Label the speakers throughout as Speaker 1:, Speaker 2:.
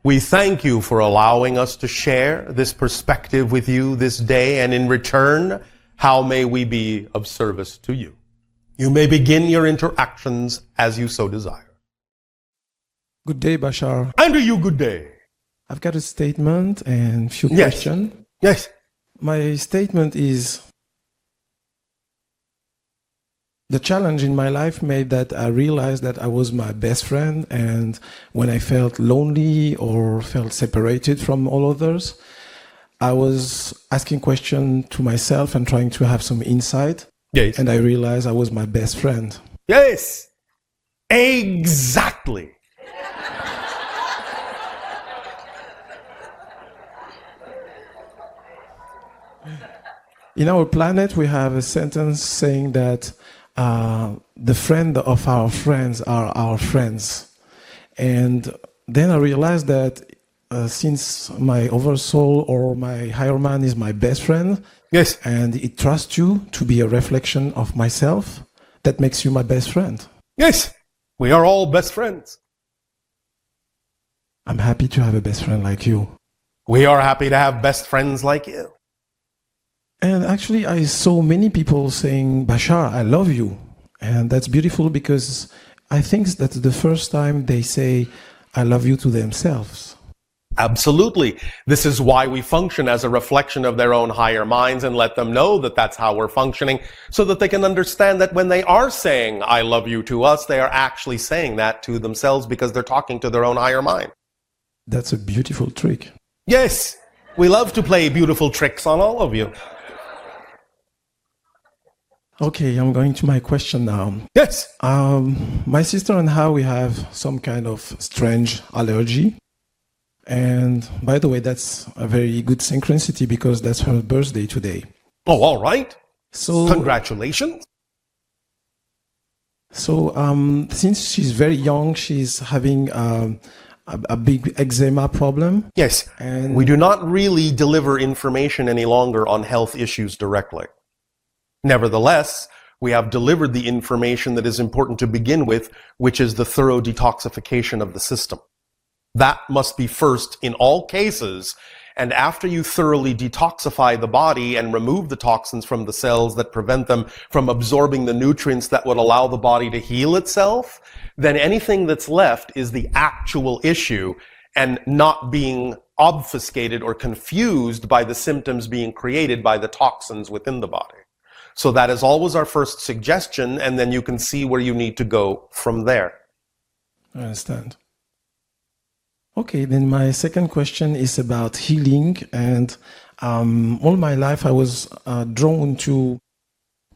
Speaker 1: We thank you for allowing us to share this perspective with you this day, and in return, how may we be of service to you? You may begin your interactions as you so desire.
Speaker 2: Good day, Bashar.
Speaker 1: And to you, good day.
Speaker 2: I've got a statement and few questions.
Speaker 1: Yes.
Speaker 2: My statement is, the challenge in my life made that I realized that I was my best friend, and when I felt lonely or felt separated from all others, I was asking questions to myself and trying to have some insight.
Speaker 1: Yes.
Speaker 2: And I realized I was my best friend.
Speaker 1: Yes. Exactly.
Speaker 2: In our planet, we have a sentence saying that the friend of our friends are our friends. And then I realized that since my oversoul or my higher man is my best friend,
Speaker 1: yes,
Speaker 2: and it trusts you to be a reflection of myself, that makes you my best friend.
Speaker 1: Yes, we are all best friends.
Speaker 2: I'm happy to have a best friend like you.
Speaker 1: We are happy to have best friends like you.
Speaker 2: And actually, I saw many people saying, Bashar, I love you. And that's beautiful because I think that's the first time they say, I love you to themselves.
Speaker 1: Absolutely. This is why we function as a reflection of their own higher minds and let them know that that's how we're functioning, so that they can understand that when they are saying, I love you to us, they are actually saying that to themselves because they're talking to their own higher mind.
Speaker 2: That's a beautiful trick.
Speaker 1: Yes. We love to play beautiful tricks on all of you.
Speaker 2: Okay, I'm going to my question now.
Speaker 1: Yes.
Speaker 2: My sister and I, we have some kind of strange allergy. And by the way, that's a very good synchronicity because that's her birthday today.
Speaker 1: Oh, all right.
Speaker 2: So
Speaker 1: congratulations.
Speaker 2: So since she's very young, she's having a big eczema problem.
Speaker 1: Yes. And we do not really deliver information any longer on health issues directly. Nevertheless, we have delivered the information that is important to begin with, which is the thorough detoxification of the system. That must be first in all cases, and after you thoroughly detoxify the body and remove the toxins from the cells that prevent them from absorbing the nutrients that would allow the body to heal itself, then anything that's left is the actual issue and not being obfuscated or confused by the symptoms being created by the toxins within the body. So that is always our first suggestion, and then you can see where you need to go from there.
Speaker 2: I understand. Okay, then my second question is about healing. And all my life I was drawn to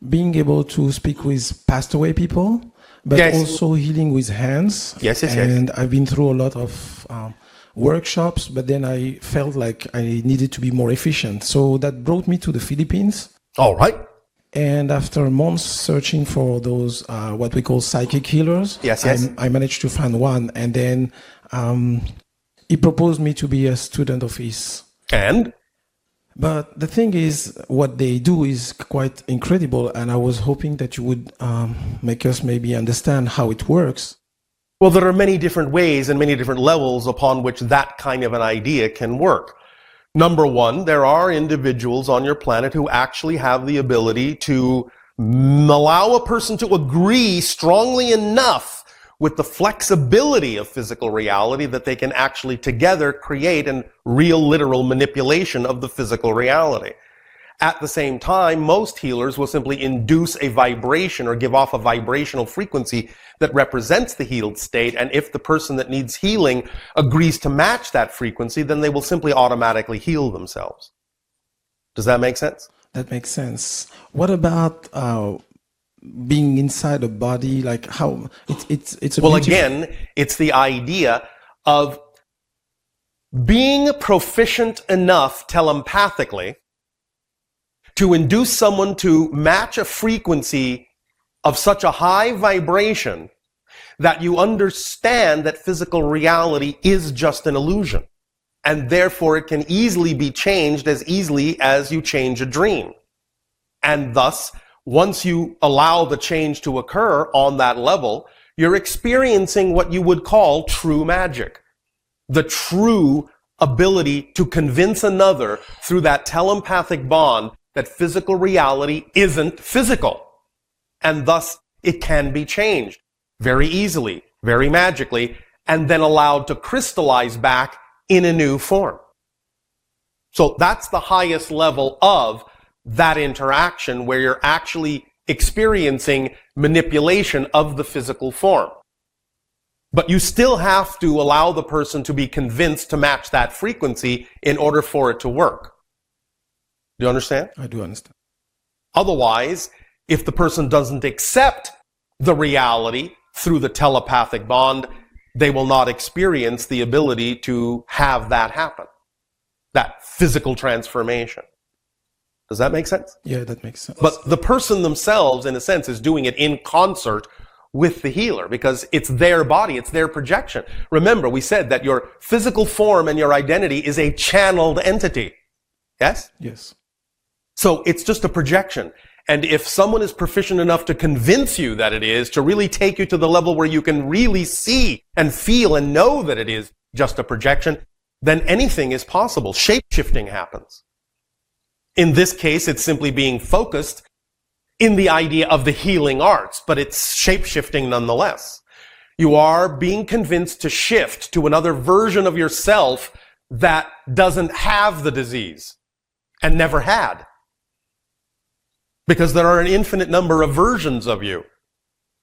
Speaker 2: being able to speak with passed away people, but
Speaker 1: yes,
Speaker 2: also healing with hands.
Speaker 1: Yes, yes,
Speaker 2: and
Speaker 1: yes.
Speaker 2: I've been through a lot of workshops, but then I felt like I needed to be more efficient. So that brought me to the Philippines.
Speaker 1: All right.
Speaker 2: And after months searching for those, what we call psychic healers,
Speaker 1: yes, yes.
Speaker 2: I managed to find one. And then he proposed me to be a student of his.
Speaker 1: And?
Speaker 2: But the thing is, what they do is quite incredible. And I was hoping that you would make us maybe understand how it works.
Speaker 1: Well, there are many different ways and many different levels upon which that kind of an idea can work. Number one, there are individuals on your planet who actually have the ability to allow a person to agree strongly enough with the flexibility of physical reality that they can actually together create a real literal manipulation of the physical reality. At the same time, most healers will simply induce a vibration or give off a vibrational frequency that represents the healed state, and if the person that needs healing agrees to match that frequency, then they will simply automatically heal themselves. Does that make sense?
Speaker 2: That makes sense. What about being inside a body? Like how it's a
Speaker 1: well, again, it's the idea of being proficient enough telepathically to induce someone to match a frequency of such a high vibration that you understand that physical reality is just an illusion. And therefore it can easily be changed as easily as you change a dream. And thus, once you allow the change to occur on that level, you're experiencing what you would call true magic. the true ability to convince another through that telepathic bond that physical reality isn't physical. And thus, it can be changed very easily, very magically, and then allowed to crystallize back in a new form. So that's the highest level of that interaction, where you're actually experiencing manipulation of the physical form. But you still have to allow the person to be convinced to match that frequency in order for it to work. Do you understand?
Speaker 2: I do understand.
Speaker 1: Otherwise, if the person doesn't accept the reality through the telepathic bond, they will not experience the ability to have that happen. That physical transformation. Does that make sense?
Speaker 2: Yeah, that makes sense.
Speaker 1: But the person themselves, in a sense, is doing it in concert with the healer, because it's their body, it's their projection. Remember, we said that your physical form and your identity is a channeled entity. Yes?
Speaker 2: Yes.
Speaker 1: So it's just a projection. And if someone is proficient enough to convince you that it is, to really take you to the level where you can really see and feel and know that it is just a projection, then anything is possible. Shape-shifting happens. In this case, it's simply being focused in the idea of the healing arts, but it's shape-shifting nonetheless. You are being convinced to shift to another version of yourself that doesn't have the disease and never had. Because there are an infinite number of versions of you,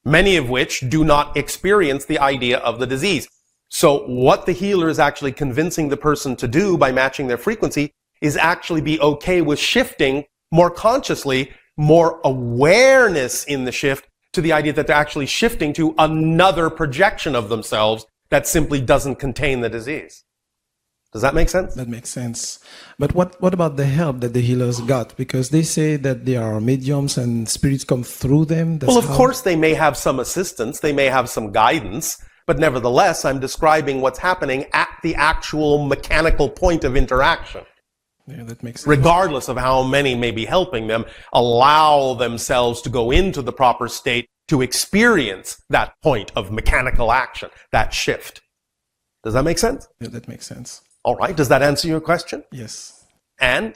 Speaker 1: many of which do not experience the idea of the disease. So what the healer is actually convincing the person to do by matching their frequency is actually be okay with shifting more consciously, more awareness in the shift, to the idea that they're actually shifting to another projection of themselves that simply doesn't contain the disease. Does that make sense?
Speaker 2: That makes sense. But what about the help that the healers got? Because they say that they are mediums and spirits come through them.
Speaker 1: Well, of course they may have some assistance, they may have some guidance, but nevertheless, I'm describing what's happening at the actual mechanical point of interaction.
Speaker 2: Yeah, that makes sense.
Speaker 1: Regardless of how many may be helping them, allow themselves to go into the proper state to experience that point of mechanical action, that shift. Does that make sense?
Speaker 2: Yeah, that makes sense.
Speaker 1: All right. Does that answer your question?
Speaker 2: Yes.
Speaker 1: And?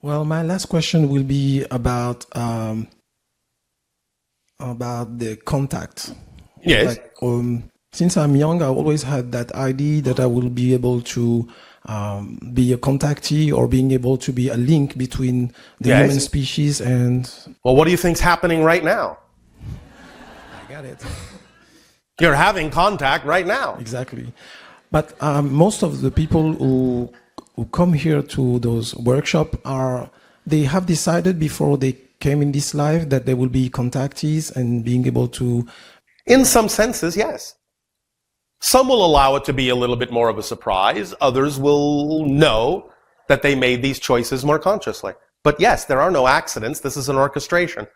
Speaker 2: Well, my last question will be about the contact.
Speaker 1: Yes.
Speaker 2: Since I'm young, I always had that idea that I will be able to be a contactee, or being able to be a link between the human species and...
Speaker 1: Well, what do you think's happening right now?
Speaker 2: I got it.
Speaker 1: You're having contact right now.
Speaker 2: Exactly. But most of the people who come here to those workshops they have decided before they came in this life that they will be contactees and being able to...
Speaker 1: In some senses, yes. Some will allow it to be a little bit more of a surprise. Others will know that they made these choices more consciously. But yes, there are no accidents. This is an orchestration.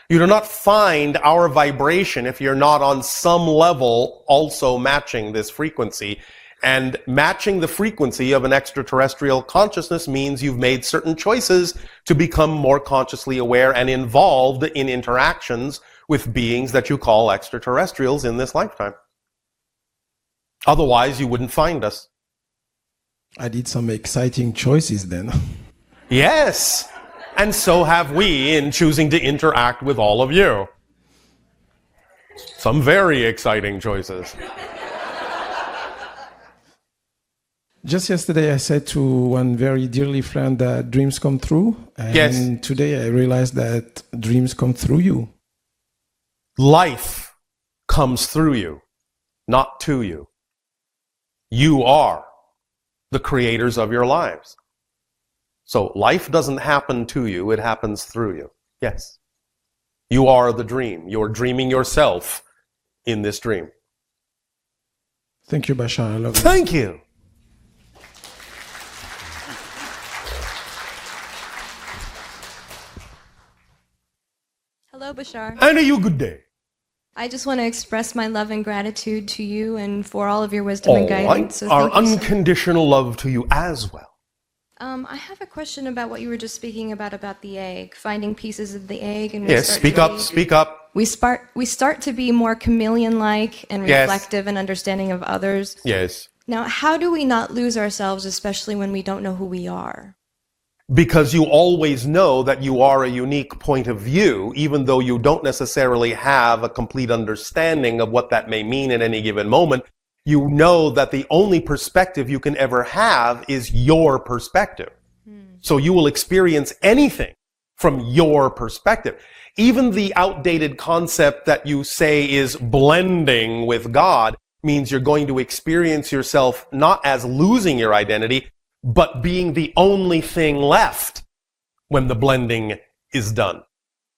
Speaker 1: You do not find our vibration if you're not on some level also matching this frequency. And matching the frequency of an extraterrestrial consciousness means you've made certain choices to become more consciously aware and involved in interactions with beings that you call extraterrestrials in this lifetime. Otherwise, you wouldn't find us.
Speaker 2: I did some exciting choices then.
Speaker 1: Yes, and so have we in choosing to interact with all of you. Some very exciting choices.
Speaker 2: Just yesterday, I said to one very dearly friend that dreams come true. And
Speaker 1: yes.
Speaker 2: Today, I realized that dreams come through you.
Speaker 1: Life comes through you, not to you. You are the creators of your lives. So life doesn't happen to you, it happens through you. Yes. You are the dream. You're dreaming yourself in this dream.
Speaker 2: Thank you, Bashar. I love you.
Speaker 1: Thank you.
Speaker 3: Hello, Bashar.
Speaker 1: And you good day.
Speaker 3: I just want to express my love and gratitude to you and for all of your wisdom and guidance.
Speaker 1: So our unconditional love to you as well.
Speaker 3: I have a question about what you were just speaking about the egg, finding pieces of the egg. And
Speaker 1: yes, speak up, speak up.
Speaker 3: We start to be more chameleon-like and reflective and understanding of others.
Speaker 1: Yes.
Speaker 3: Now, how do we not lose ourselves, especially when we don't know who we are?
Speaker 1: Because you always know that you are a unique point of view, even though you don't necessarily have a complete understanding of what that may mean at any given moment. You know that the only perspective you can ever have is your perspective. So you will experience anything from your perspective. Even the outdated concept that you say is blending with God means you're going to experience yourself not as losing your identity, but being the only thing left when the blending is done.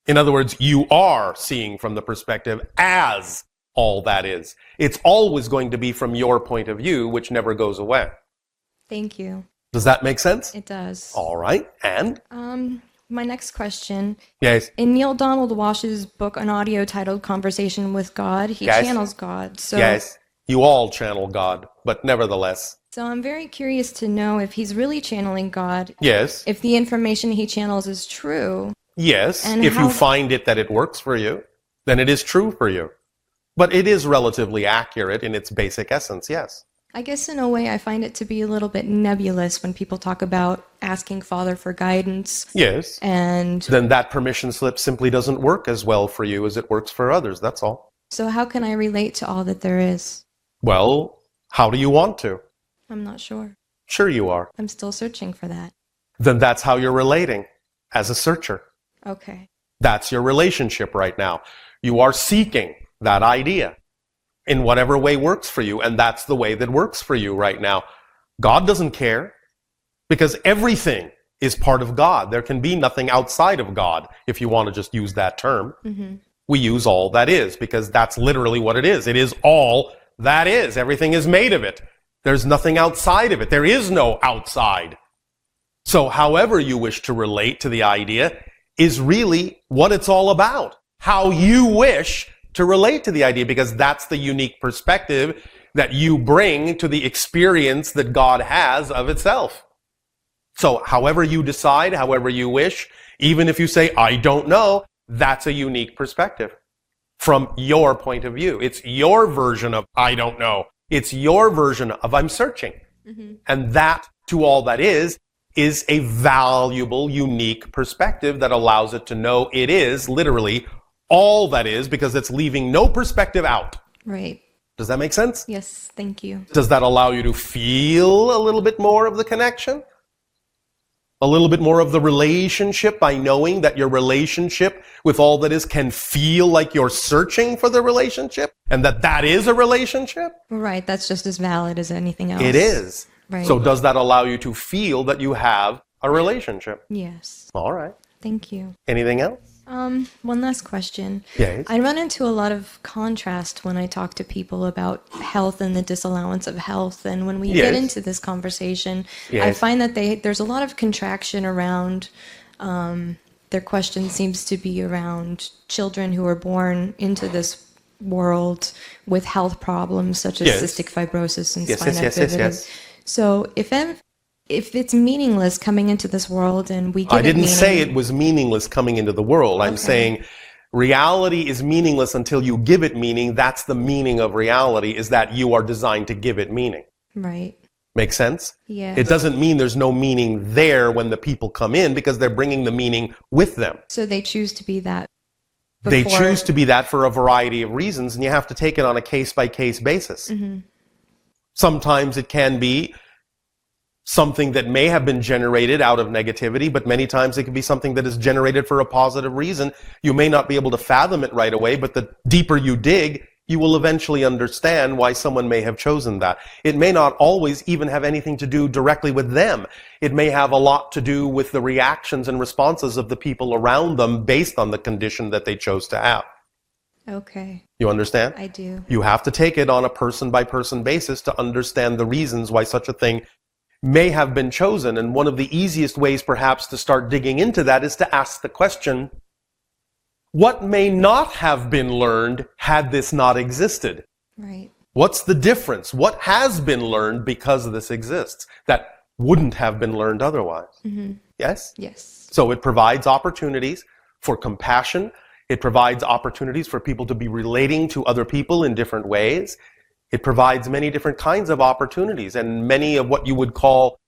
Speaker 1: In other words, you are seeing from the perspective as all that is. It's always going to be from your point of view, which never goes away.
Speaker 3: Thank you.
Speaker 1: Does that make sense?
Speaker 3: It does.
Speaker 1: All right. And?
Speaker 3: My next question.
Speaker 1: Yes.
Speaker 3: In Neil Donald Walsh's book, an audio titled Conversation with God, he
Speaker 1: Yes.
Speaker 3: channels God. So,
Speaker 1: Yes. You all channel God, but nevertheless.
Speaker 3: So I'm very curious to know if he's really channeling God,
Speaker 1: Yes.
Speaker 3: if the information he channels is true.
Speaker 1: Yes.
Speaker 3: And
Speaker 1: If
Speaker 3: how-
Speaker 1: you find it that it works for you, then it is true for you. But it is relatively accurate in its basic essence, yes.
Speaker 3: I guess in a way I find it to be a little bit nebulous when people talk about asking Father for guidance.
Speaker 1: Yes.
Speaker 3: And
Speaker 1: Then that permission slip simply doesn't work as well for you as it works for others, that's all.
Speaker 3: so how can I relate to all that there is?
Speaker 1: Well, how do you want to?
Speaker 3: I'm not sure.
Speaker 1: Sure you are.
Speaker 3: I'm still searching for that.
Speaker 1: Then that's how you're relating, as a searcher.
Speaker 3: Okay.
Speaker 1: That's your relationship right now. You are seeking that idea in whatever way works for you, and that's the way that works for you right now. God doesn't care, because everything is part of God. There can be nothing outside of God, if you want to just use that term. We use all that is, because that's literally what it is. It is all that is. Everything is made of it. There's nothing outside of it. There is no outside. So however you wish to relate to the idea is really what it's all about. How you wish to relate to the idea, because that's the unique perspective that you bring to the experience that God has of itself. So however you decide, however you wish, even if you say, I don't know, that's a unique perspective from your point of view. It's your version of I don't know. It's your version of I'm searching. And that, to all that is a valuable, unique perspective that allows it to know it is literally all that is, because it's leaving no perspective out.
Speaker 3: Right.
Speaker 1: Does that make sense?
Speaker 3: Yes, thank you.
Speaker 1: Does that allow you to feel a little bit more of the connection? A little bit more of the relationship by knowing that your relationship with all that is can feel like you're searching for the relationship and that is a relationship?
Speaker 3: Right, that's just as valid as anything else.
Speaker 1: It is.
Speaker 3: Right.
Speaker 1: So does that allow you to feel that you have a relationship?
Speaker 3: Yes,
Speaker 1: All right.
Speaker 3: thank you.
Speaker 1: Anything else?
Speaker 3: One last question.
Speaker 1: Yes.
Speaker 3: I run into a lot of contrast when I talk to people about health and the disallowance of health. And when we get
Speaker 1: Yes.
Speaker 3: into this conversation, I
Speaker 1: Yes.
Speaker 3: find that there's a lot of contraction around, their question seems to be around children who are born into this world with health problems such as
Speaker 1: Yes.
Speaker 3: cystic fibrosis and
Speaker 1: Yes,
Speaker 3: spina
Speaker 1: yes, yes,
Speaker 3: bifida.
Speaker 1: yes.
Speaker 3: So if it's meaningless coming into this world and we give
Speaker 1: I
Speaker 3: it
Speaker 1: didn't
Speaker 3: meaning,
Speaker 1: say it was meaningless coming into the world. I'm
Speaker 3: Okay.
Speaker 1: saying reality is meaningless until you give it meaning. That's the meaning of reality, is that you are designed to give it meaning.
Speaker 3: Right.
Speaker 1: Make sense?
Speaker 3: Yeah.
Speaker 1: It doesn't mean there's no meaning there when the people come in, because they're bringing the meaning with them.
Speaker 3: So they choose to be that.
Speaker 1: They
Speaker 3: before-
Speaker 1: choose to be that for a variety of reasons, and you have to take it on a case-by-case basis. Sometimes it can be something that may have been generated out of negativity, but many times it can be something that is generated for a positive reason. You may not be able to fathom it right away, but the deeper you dig, you will eventually understand why someone may have chosen that. It may not always even have anything to do directly with them. It may have a lot to do with the reactions and responses of the people around them based on the condition that they chose to have.
Speaker 3: Okay,
Speaker 1: You understand?
Speaker 3: I do.
Speaker 1: You have to take it on a person-by-person basis to understand the reasons why such a thing may have been chosen. And one of the easiest ways perhaps to start digging into that is to ask the question, what may not have been learned had this not existed?
Speaker 3: Right.
Speaker 1: What's the difference? What has been learned because this exists that wouldn't have been learned otherwise? Yes?
Speaker 3: Yes.
Speaker 1: So it provides opportunities for compassion. It provides opportunities for people to be relating to other people in different ways. It provides many different kinds of opportunities, and many of what you would call,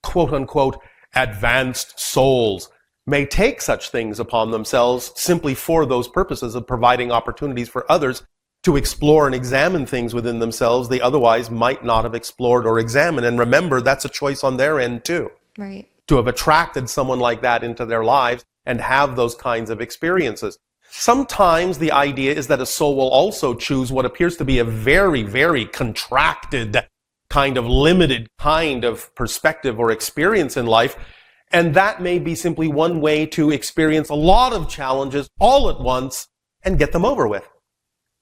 Speaker 1: quote unquote, advanced souls may take such things upon themselves simply for those purposes of providing opportunities for others to explore and examine things within themselves they otherwise might not have explored or examined. And remember, that's a choice on their end too.
Speaker 3: Right.
Speaker 1: To have attracted someone like that into their lives and have those kinds of experiences. Sometimes the idea is that a soul will also choose what appears to be a very, very contracted, kind of limited kind of perspective or experience in life. And that may be simply one way to experience a lot of challenges all at once and get them over with,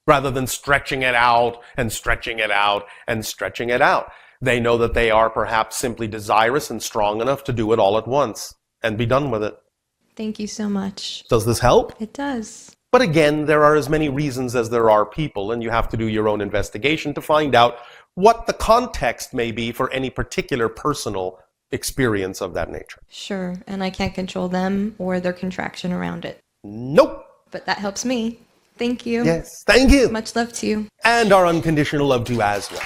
Speaker 1: rather than stretching it out and stretching it out and stretching it out. They know that they are perhaps simply desirous and strong enough to do it all at once and be done with it.
Speaker 3: Thank you so much.
Speaker 1: Does this help?
Speaker 3: It does.
Speaker 1: But again, there are as many reasons as there are people, and you have to do your own investigation to find out what the context may be for any particular personal experience of that nature.
Speaker 3: Sure. And I can't control them or their contraction around it.
Speaker 1: Nope.
Speaker 3: But that helps me. Thank you.
Speaker 1: Yes. Thank you.
Speaker 3: Much love to you.
Speaker 1: And our unconditional love to you as well.